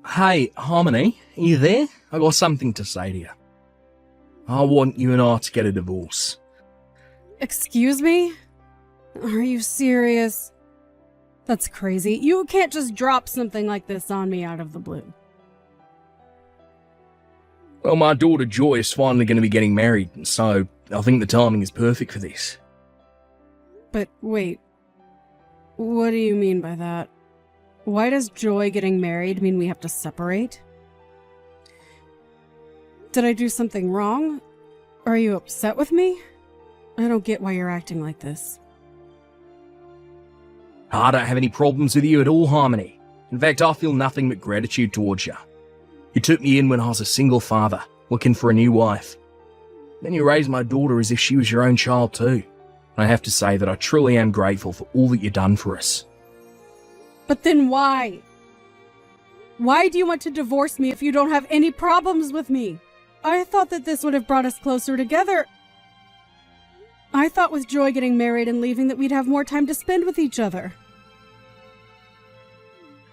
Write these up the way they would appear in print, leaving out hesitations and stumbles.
Hey, Harmony, are you there? I got something to say to you. I want you and I to get a divorce. Excuse me? Are you serious? That's crazy. You can't just drop something like this on me out of the blue. Well, my daughter Joy is finally going to be getting married, and so I think the timing is perfect for this. But wait, what do you mean by that? Why does Joy getting married mean we have to separate? Did I do something wrong? Are you upset with me? I don't get why you're acting like this. I don't have any problems with you at all, Harmony. In fact, I feel nothing but gratitude towards you. You took me in when I was a single father, looking for a new wife. Then you raised my daughter as if she was your own child too. And I have to say that I truly am grateful for all that you've done for us. But then why? Why do you want to divorce me if you don't have any problems with me? I thought that this would have brought us closer together. I thought with Joy getting married and leaving that we'd have more time to spend with each other.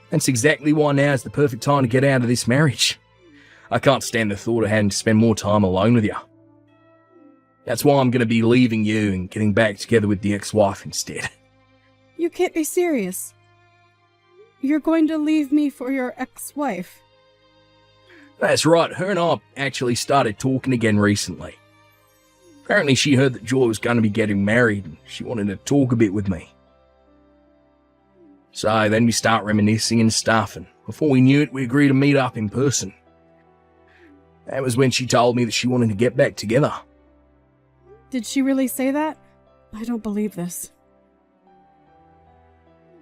That's exactly why now is the perfect time to get out of this marriage. I can't stand the thought of having to spend more time alone with you. That's why I'm going to be leaving you and getting back together with the ex-wife instead. You can't be serious. You're going to leave me for your ex-wife? That's right, her and I actually started talking again recently. Apparently she heard that Joy was going to be getting married and she wanted to talk a bit with me. So then we start reminiscing and stuff, and before we knew it, we agreed to meet up in person. That was when she told me that she wanted to get back together. Did she really say that? I don't believe this.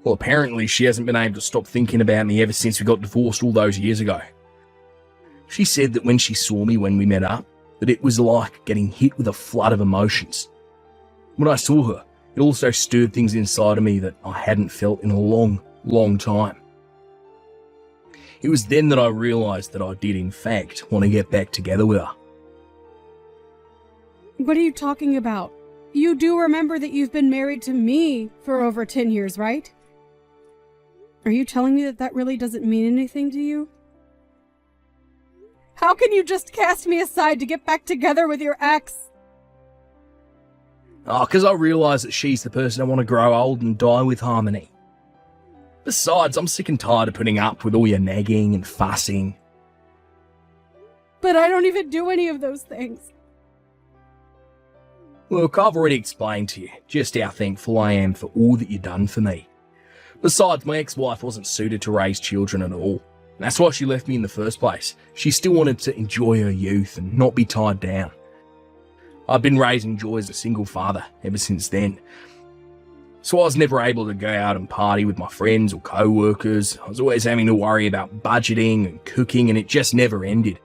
Well, apparently she hasn't been able to stop thinking about me ever since we got divorced all those years ago. She said that when she saw me when we met up, that it was like getting hit with a flood of emotions. When I saw her, it also stirred things inside of me that I hadn't felt in a long, long time. It was then that I realised that I did in fact want to get back together with her. What are you talking about? You do remember that you've been married to me for over 10 years, right? Are you telling me that that really doesn't mean anything to you? How can you just cast me aside to get back together with your ex? Because I realise that she's the person I want to grow old and die with, Harmony. Besides, I'm sick and tired of putting up with all your nagging and fussing. But I don't even do any of those things. Look, I've already explained to you just how thankful I am for all that you've done for me. Besides, my ex-wife wasn't suited to raise children at all. That's why she left me in the first place. She still wanted to enjoy her youth and not be tied down. I've been raising Joy as a single father ever since then. So I was never able to go out and party with my friends or co-workers. I was always having to worry about budgeting and cooking, and it just never ended.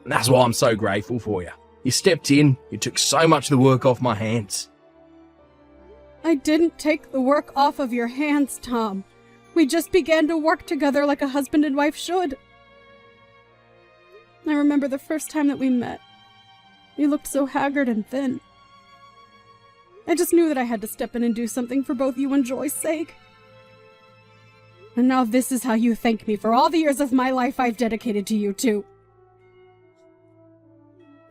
And that's why I'm so grateful for you. You stepped in, you took so much of the work off my hands. I didn't take the work off of your hands, Tom. We just began to work together like a husband and wife should. I remember the first time that we met. You looked so haggard and thin. I just knew that I had to step in and do something for both you and Joy's sake. And now this is how you thank me for all the years of my life I've dedicated to you two.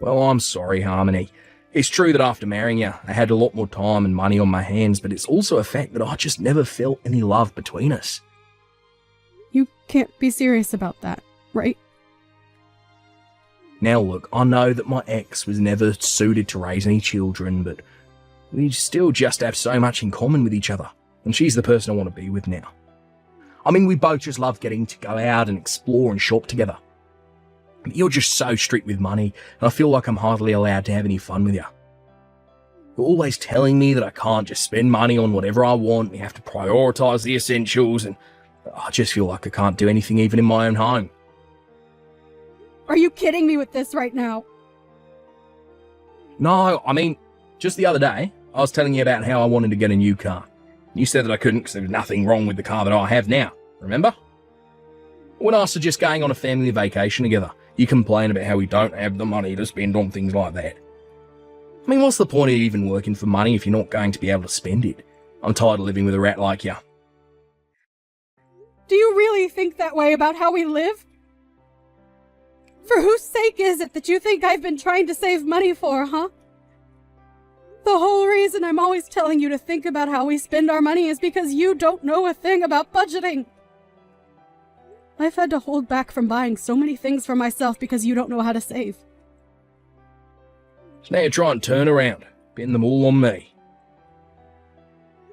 Well, I'm sorry, Harmony. It's true that after marrying you, I had a lot more time and money on my hands, but it's also a fact that I just never felt any love between us. You can't be serious about that, right? Now look, I know that my ex was never suited to raise any children, but we still just have so much in common with each other, and she's the person I want to be with now. I mean, we both just love getting to go out and explore and shop together. But you're just so strict with money, and I feel like I'm hardly allowed to have any fun with you. You're always telling me that I can't just spend money on whatever I want, we have to prioritise the essentials, and I just feel like I can't do anything even in my own home. Are you kidding me with this right now? No, I mean, just the other day, I was telling you about how I wanted to get a new car. You said that I couldn't because there was nothing wrong with the car that I have now, remember? When I suggest going on a family vacation together, you complain about how we don't have the money to spend on things like that. I mean, what's the point of even working for money if you're not going to be able to spend it? I'm tired of living with a rat like you. Do you really think that way about how we live? For whose sake is it that you think I've been trying to save money for, huh? The whole reason I'm always telling you to think about how we spend our money is because you don't know a thing about budgeting. I've had to hold back from buying so many things for myself because you don't know how to save. So now you try and turn around, pin them all on me.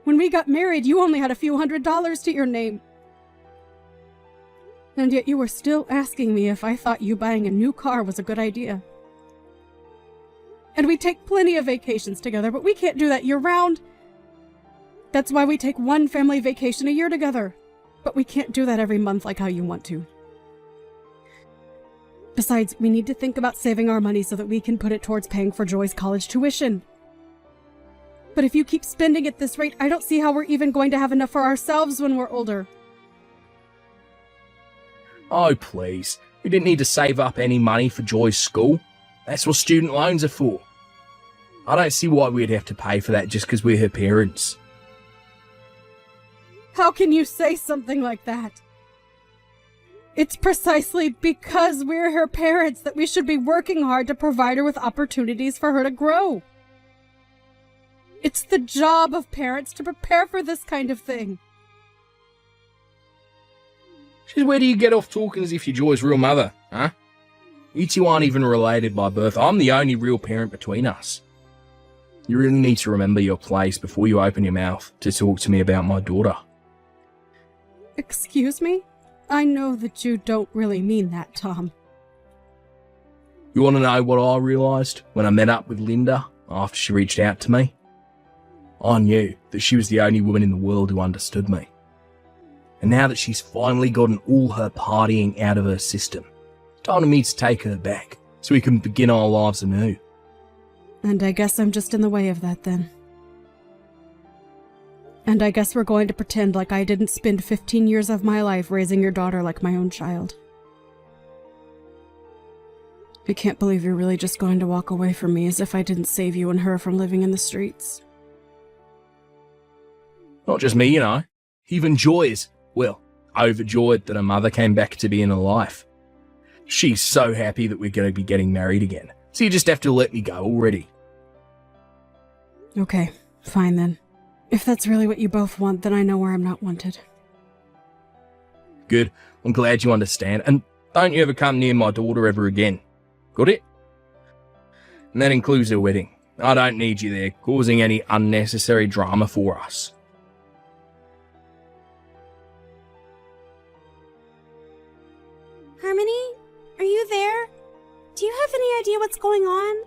When we got married, you only had a few $100s to your name. And yet you were still asking me if I thought you buying a new car was a good idea. And we take plenty of vacations together, but we can't do that year-round. That's why we take one family vacation a year together. But we can't do that every month like how you want to. Besides, we need to think about saving our money so that we can put it towards paying for Joy's college tuition. But if you keep spending at this rate, I don't see how we're even going to have enough for ourselves when we're older. Oh, please. We didn't need to save up any money for Joy's school. That's what student loans are for. I don't see why we'd have to pay for that just because we're her parents. How can you say something like that? It's precisely because we're her parents that we should be working hard to provide her with opportunities for her to grow. It's the job of parents to prepare for this kind of thing. Just where do you get off talking as if you're Joy's real mother, huh? You two aren't even related by birth. I'm the only real parent between us. You really need to remember your place before you open your mouth to talk to me about my daughter. Excuse me? I know that you don't really mean that, Tom. You want to know what I realised when I met up with Linda after she reached out to me? I knew that she was the only woman in the world who understood me. And now that she's finally gotten all her partying out of her system, time for me to take her back so we can begin our lives anew. And I guess I'm just in the way of that then. And I guess we're going to pretend like I didn't spend 15 years of my life raising your daughter like my own child. I can't believe you're really just going to walk away from me as if I didn't save you and her from living in the streets. Not just me, you know. Even Joy is, well, overjoyed that her mother came back to be in her life. She's so happy that we're going to be getting married again. So you just have to let me go already. Okay, fine then. If that's really what you both want, then I know where I'm not wanted. Good. I'm glad you understand. And don't you ever come near my daughter ever again. Got it? And that includes her wedding. I don't need you there, causing any unnecessary drama for us. Harmony, are you there? Do you have any idea what's going on?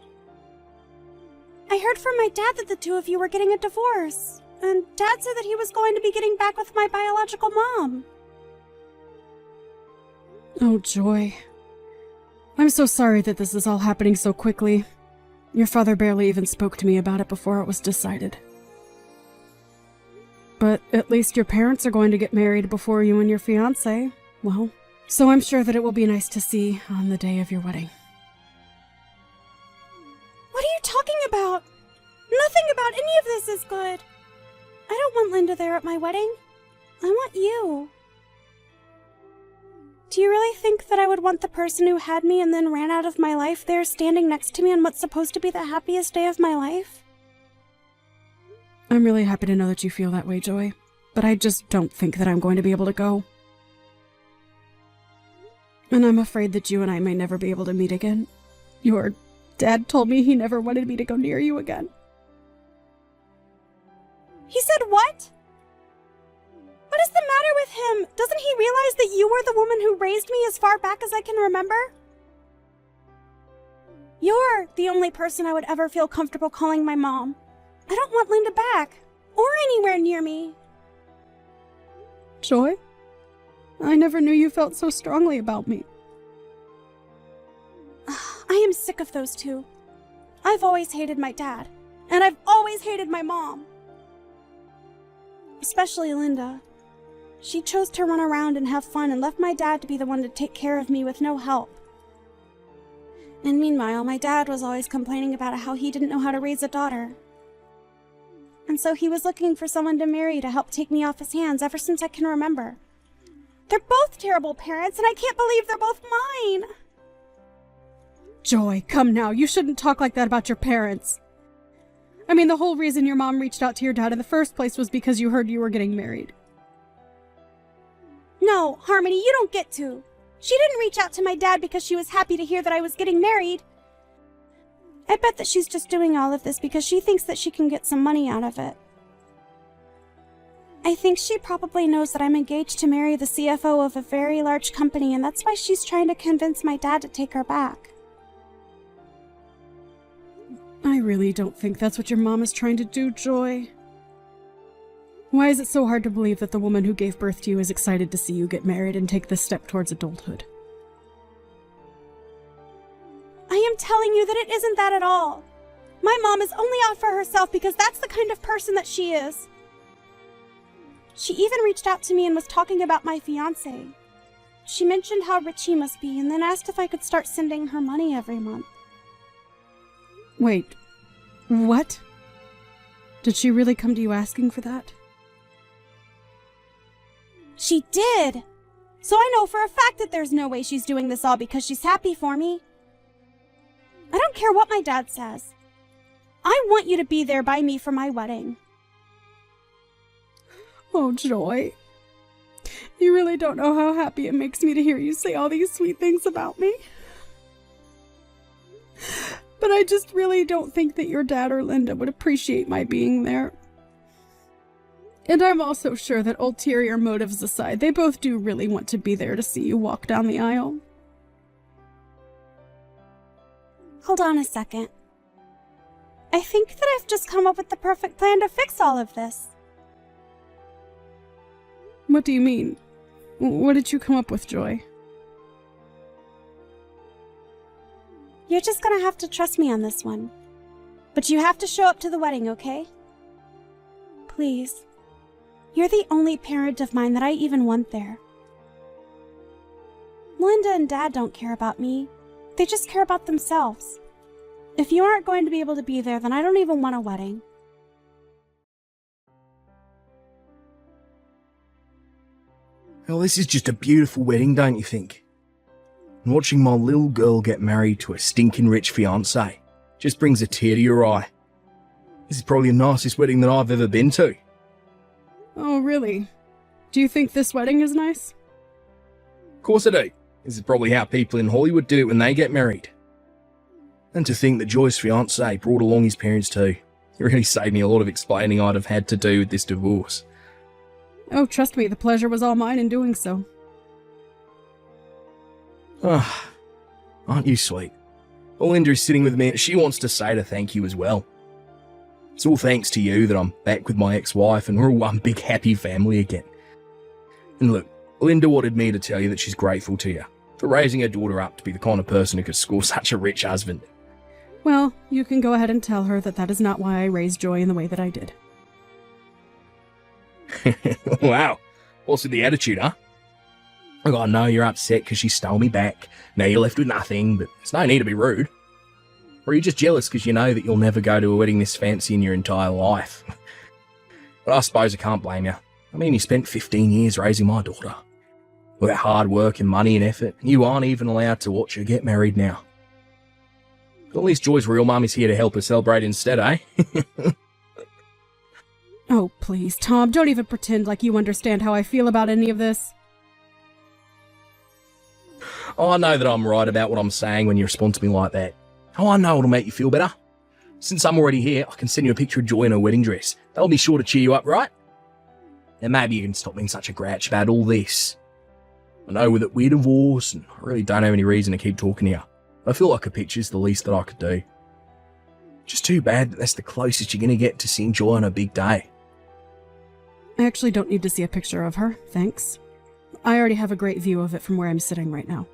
I heard from my dad that the two of you were getting a divorce, and Dad said that he was going to be getting back with my biological mom. Oh, Joy. I'm so sorry that this is all happening so quickly. Your father barely even spoke to me about it before it was decided. But at least your parents are going to get married before you and your fiancé. Well, so I'm sure that it will be nice to see on the day of your wedding. What are you talking about? Nothing about any of this is good. I don't want Linda there at my wedding. I want you. Do you really think that I would want the person who had me and then ran out of my life there standing next to me on what's supposed to be the happiest day of my life? I'm really happy to know that you feel that way, Joy, but I just don't think that I'm going to be able to go. And I'm afraid that you and I may never be able to meet again. Your dad told me he never wanted me to go near you again. He said what? What is the matter with him? Doesn't he realize that you were the woman who raised me as far back as I can remember? You're the only person I would ever feel comfortable calling my mom. I don't want Linda back, or anywhere near me. Joy? I never knew you felt so strongly about me. I am sick of those two. I've always hated my dad, and I've always hated my mom. Especially Linda. She chose to run around and have fun and left my dad to be the one to take care of me with no help. And meanwhile, my dad was always complaining about how he didn't know how to raise a daughter. And so he was looking for someone to marry to help take me off his hands ever since I can remember. They're both terrible parents, and I can't believe they're both mine. Joy, come now. You shouldn't talk like that about your parents. I mean, the whole reason your mom reached out to your dad in the first place was because you heard you were getting married. No, Harmony, you don't get to. She didn't reach out to my dad because she was happy to hear that I was getting married. I bet that she's just doing all of this because she thinks that she can get some money out of it. I think she probably knows that I'm engaged to marry the CFO of a very large company, and that's why she's trying to convince my dad to take her back. I really don't think that's what your mom is trying to do, Joy. Why is it so hard to believe that the woman who gave birth to you is excited to see you get married and take this step towards adulthood? I am telling you that it isn't that at all. My mom is only out for herself because that's the kind of person that she is. She even reached out to me and was talking about my fiancé. She mentioned how rich he must be and then asked if I could start sending her money every month. Wait, what? Did she really come to you asking for that? She did! So I know for a fact that there's no way she's doing this all because she's happy for me. I don't care what my dad says. I want you to be there by me for my wedding. Oh, Joy. You really don't know how happy it makes me to hear you say all these sweet things about me. But I just really don't think that your dad or Linda would appreciate my being there. And I'm also sure that ulterior motives aside, they both do really want to be there to see you walk down the aisle. Hold on a second. I think that I've just come up with the perfect plan to fix all of this. What do you mean? What did you come up with, Joy? You're just gonna have to trust me on this one. But you have to show up to the wedding, okay? Please. You're the only parent of mine that I even want there. Linda and Dad don't care about me. They just care about themselves. If you aren't going to be able to be there, then I don't even want a wedding. Well, this is just a beautiful wedding, don't you think? And watching my little girl get married to a stinking rich fiancé just brings a tear to your eye. This is probably the nicest wedding that I've ever been to. Oh, really? Do you think this wedding is nice? Of course I do. This is probably how people in Hollywood do it when they get married. And to think that Joy's fiancé brought along his parents too. It really saved me a lot of explaining I'd have had to do with this divorce. Oh, trust me, the pleasure was all mine in doing so. Ah, aren't you sweet? Well, Linda is sitting with me. She wants to say to thank you as well. It's all thanks to you that I'm back with my ex-wife and we're all one big happy family again. And look, Linda wanted me to tell you that she's grateful to you for raising her daughter up to be the kind of person who could score such a rich husband. Well, you can go ahead and tell her that that is not why I raised Joy in the way that I did. Wow, what's with the attitude, huh? Look, I know you're upset because she stole me back. Now you're left with nothing, but there's no need to be rude. Or are you just jealous because you know that you'll never go to a wedding this fancy in your entire life? But I suppose I can't blame you. I mean, you spent 15 years raising my daughter. With that hard work and money and effort, you aren't even allowed to watch her get married now. But at least Joy's real mum is here to help her celebrate instead, eh? Oh, please, Tom, don't even pretend like you understand how I feel about any of this. Oh, I know that I'm right about what I'm saying when you respond to me like that. Oh, I know it'll make you feel better. Since I'm already here, I can send you a picture of Joy in her wedding dress. That'll be sure to cheer you up, right? And maybe you can stop being such a grouch about all this. I know that we're divorced, and I really don't have any reason to keep talking to you. I feel like a picture's the least that I could do. Just too bad that that's the closest you're going to get to seeing Joy on a big day. I actually don't need to see a picture of her, thanks. I already have a great view of it from where I'm sitting right now.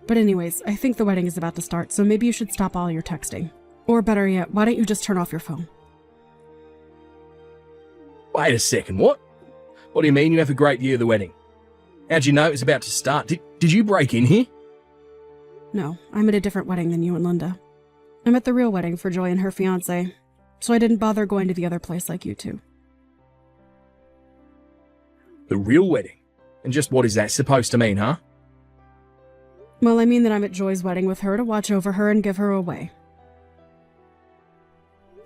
But anyways, I think the wedding is about to start, so maybe you should stop all your texting. Or better yet, why don't you just turn off your phone? Wait a second, what? What do you mean you have a great view of the wedding? How'd you know it was about to start? Did you break in here? No, I'm at a different wedding than you and Linda. I'm at the real wedding for Joy and her fiancé, so I didn't bother going to the other place like you two. The real wedding? And just what is that supposed to mean, huh? Well, I mean that I'm at Joy's wedding with her to watch over her and give her away.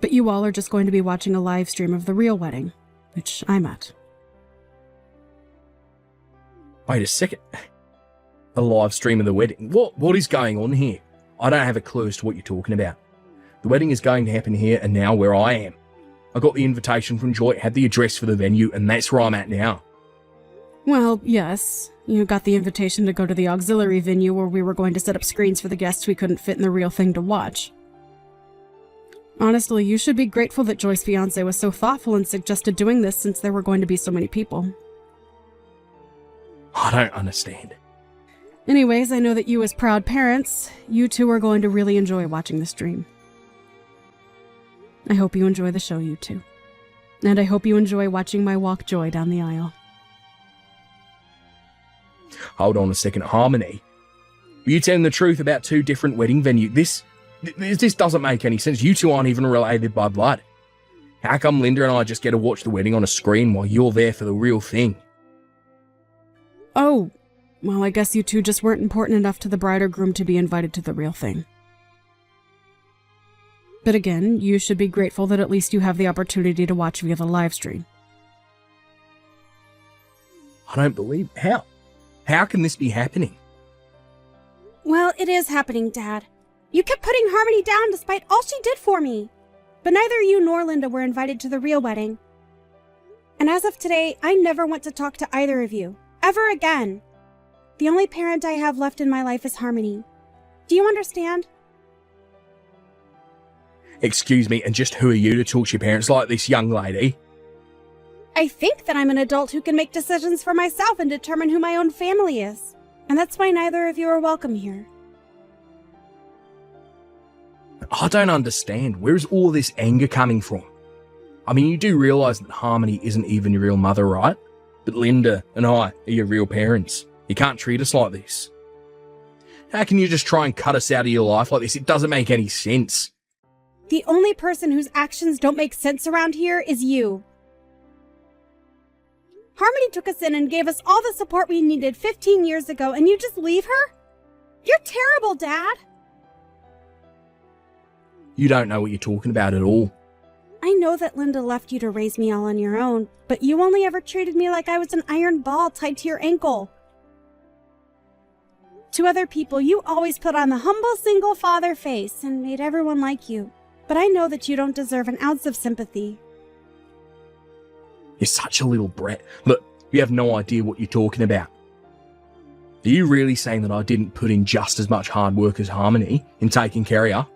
But you all are just going to be watching a live stream of the real wedding, which I'm at. Wait a second. A live stream of the wedding? What is going on here? I don't have a clue as to what you're talking about. The wedding is going to happen here and now where I am. I got the invitation from Joy, had the address for the venue, and that's where I'm at now. Well, yes. You got the invitation to go to the auxiliary venue where we were going to set up screens for the guests we couldn't fit in the real thing to watch. Honestly, you should be grateful that Joy's fiancé was so thoughtful and suggested doing this since there were going to be so many people. I don't understand. Anyways, I know that you as proud parents, you two are going to really enjoy watching the stream. I hope you enjoy the show, you two. And I hope you enjoy watching my walk Joy down the aisle. Hold on a second, Harmony. Are you telling the truth about two different wedding venues? This doesn't make any sense. You two aren't even related by blood. How come Linda and I just get to watch the wedding on a screen while you're there for the real thing? Oh, well, I guess you two just weren't important enough to the bride or groom to be invited to the real thing. But again, you should be grateful that at least you have the opportunity to watch via the live stream. I don't believe... How can this be happening? Well, it is happening, Dad. You kept putting Harmony down despite all she did for me. But neither you nor Linda were invited to the real wedding. And as of today, I never want to talk to either of you. Ever again. The only parent I have left in my life is Harmony. Do you understand? Excuse me, and just who are you to talk to your parents like this, young lady? I think that I'm an adult who can make decisions for myself and determine who my own family is. And that's why neither of you are welcome here. I don't understand. Where's all this anger coming from? I mean, you do realise that Harmony isn't even your real mother, right? But Linda and I are your real parents. You can't treat us like this. How can you just try and cut us out of your life like this? It doesn't make any sense. The only person whose actions don't make sense around here is you. Harmony took us in and gave us all the support we needed 15 years ago, and you just leave her? You're terrible, Dad. You don't know what you're talking about at all. I know that Linda left you to raise me all on your own, but you only ever treated me like I was an iron ball tied to your ankle. To other people, you always put on the humble single father face and made everyone like you. But I know that you don't deserve an ounce of sympathy. You're such a little brat. Look, you have no idea what you're talking about. Are you really saying that I didn't put in just as much hard work as Harmony in taking care of you?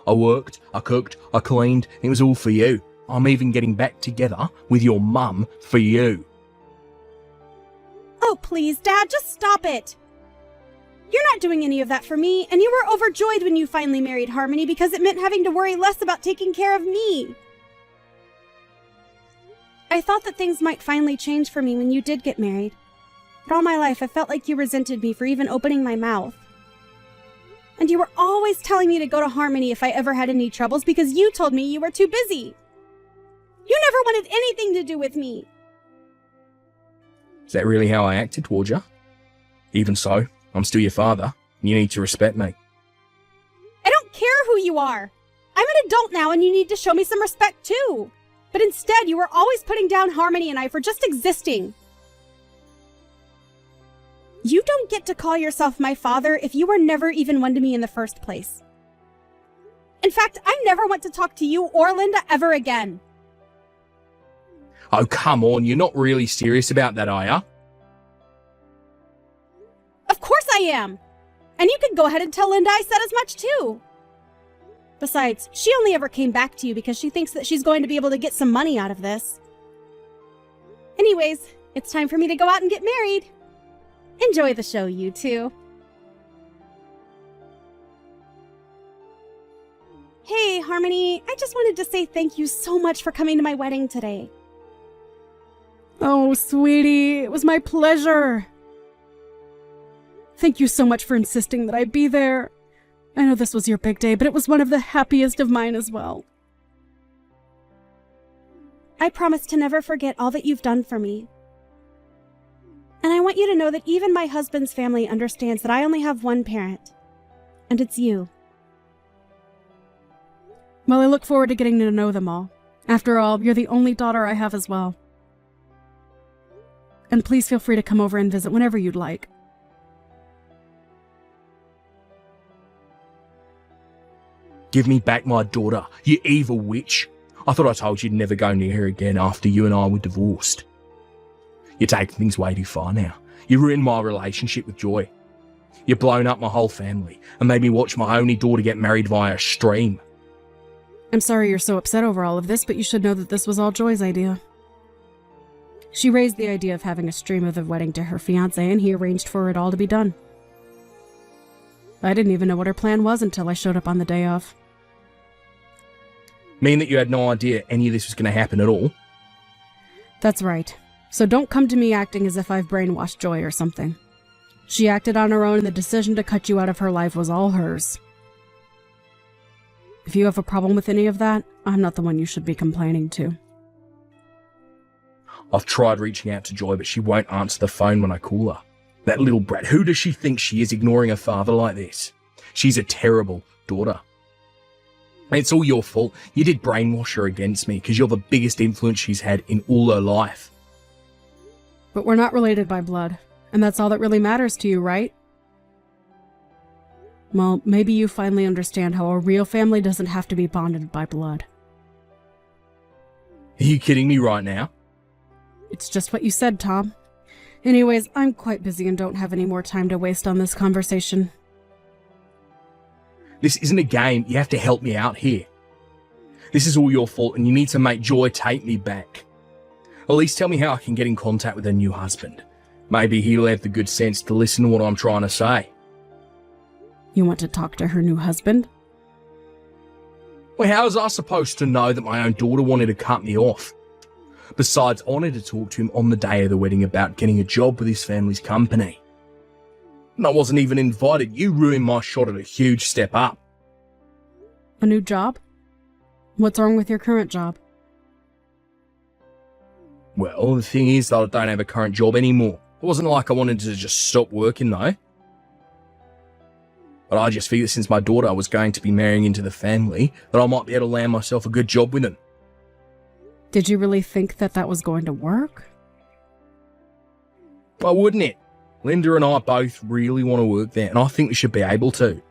I worked, I cooked, I cleaned, and it was all for you. I'm even getting back together with your mum for you. Oh, please, Dad, just stop it. You're not doing any of that for me, and you were overjoyed when you finally married Harmony because it meant having to worry less about taking care of me. I thought that things might finally change for me when you did get married. But all my life, I felt like you resented me for even opening my mouth. And you were always telling me to go to Harmony if I ever had any troubles because you told me you were too busy. You never wanted anything to do with me. Is that really how I acted towards you? Even so, I'm still your father. You need to respect me. I don't care who you are. I'm an adult now and you need to show me some respect too. But instead, you were always putting down Harmony and I for just existing. You don't get to call yourself my father if you were never even one to me in the first place. In fact, I never want to talk to you or Linda ever again. Oh, come on. You're not really serious about that, are you? Of course I am. And you could go ahead and tell Linda I said as much too. Besides, she only ever came back to you because she thinks that she's going to be able to get some money out of this. Anyways, it's time for me to go out and get married. Enjoy the show, you two. Hey, Harmony, I just wanted to say thank you so much for coming to my wedding today. Oh, sweetie, it was my pleasure. Thank you so much for insisting that I be there. I know this was your big day, but it was one of the happiest of mine as well. I promise to never forget all that you've done for me. And I want you to know that even my husband's family understands that I only have one parent. And it's you. Well, I look forward to getting to know them all. After all, you're the only daughter I have as well. And please feel free to come over and visit whenever you'd like. Give me back my daughter, you evil witch. I thought I told you to never go near her again after you and I were divorced. You're taking things way too far now. You ruined my relationship with Joy. You've blown up my whole family and made me watch my only daughter get married via a stream. I'm sorry you're so upset over all of this, but you should know that this was all Joy's idea. She raised the idea of having a stream of the wedding to her fiancé, and he arranged for it all to be done. I didn't even know what her plan was until I showed up on the day of. Mean that you had no idea any of this was going to happen at all? That's right. So don't come to me acting as if I've brainwashed Joy or something. She acted on her own, and the decision to cut you out of her life was all hers. If you have a problem with any of that, I'm not the one you should be complaining to. I've tried reaching out to Joy, but she won't answer the phone when I call her. That little brat, who does she think she is, ignoring her father like this? She's a terrible daughter. It's all your fault. You did brainwash her against me because you're the biggest influence she's had in all her life. But we're not related by blood, and that's all that really matters to you, right? Well, maybe you finally understand how a real family doesn't have to be bonded by blood. Are you kidding me right now? It's just what you said, Tom. Anyways, I'm quite busy and don't have any more time to waste on this conversation. This isn't a game. You have to help me out here. This is all your fault, and you need to make Joy take me back. At least tell me how I can get in contact with her new husband. Maybe he'll have the good sense to listen to what I'm trying to say. You want to talk to her new husband? Well, how was I supposed to know that my own daughter wanted to cut me off? Besides, I wanted to talk to him on the day of the wedding about getting a job with his family's company. And I wasn't even invited. You ruined my shot at a huge step up. A new job? What's wrong with your current job? Well, the thing is that I don't have a current job anymore. It wasn't like I wanted to just stop working, though. But I just figured since my daughter was going to be marrying into the family, that I might be able to land myself a good job with them. Did you really think that that was going to work? Why wouldn't it? Linda and I both really want to work there, and I think we should be able to.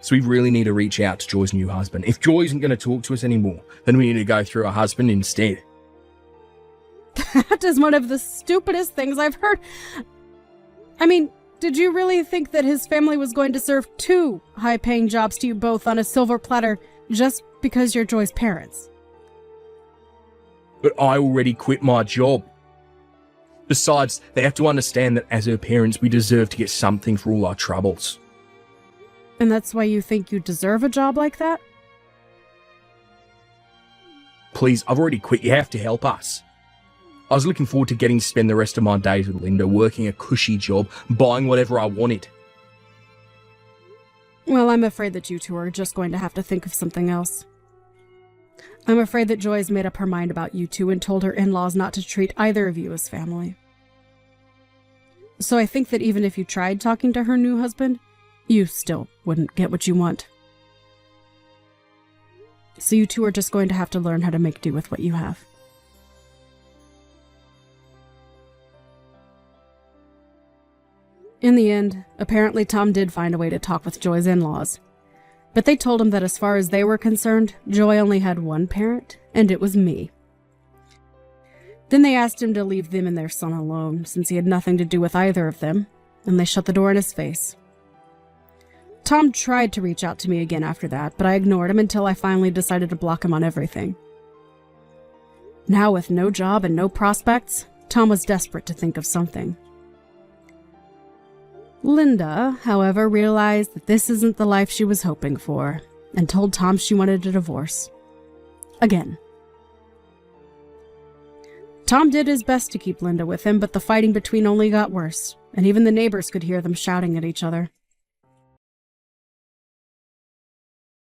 So we really need to reach out to Joy's new husband. If Joy isn't going to talk to us anymore, then we need to go through her husband instead. That is one of the stupidest things I've heard. I mean, did you really think that his family was going to serve 2 high-paying jobs to you both on a silver platter just because you're Joy's parents? But I already quit my job. Besides, they have to understand that as her parents, we deserve to get something for all our troubles. And that's why you think you deserve a job like that? Please, I've already quit. You have to help us. I was looking forward to getting to spend the rest of my days with Linda, working a cushy job, buying whatever I wanted. Well, I'm afraid that you two are just going to have to think of something else. I'm afraid that Joy's made up her mind about you two and told her in-laws not to treat either of you as family. So I think that even if you tried talking to her new husband, you still wouldn't get what you want. So you two are just going to have to learn how to make do with what you have. In the end, apparently Tom did find a way to talk with Joy's in-laws. But they told him that as far as they were concerned, Joy only had one parent, and it was me. Then they asked him to leave them and their son alone, since he had nothing to do with either of them, and they shut the door in his face. Tom tried to reach out to me again after that, but I ignored him until I finally decided to block him on everything. Now with no job and no prospects, Tom was desperate to think of something. Linda, however, realized that this isn't the life she was hoping for, and told Tom she wanted a divorce. Again. Tom did his best to keep Linda with him, but the fighting between only got worse, and even the neighbors could hear them shouting at each other.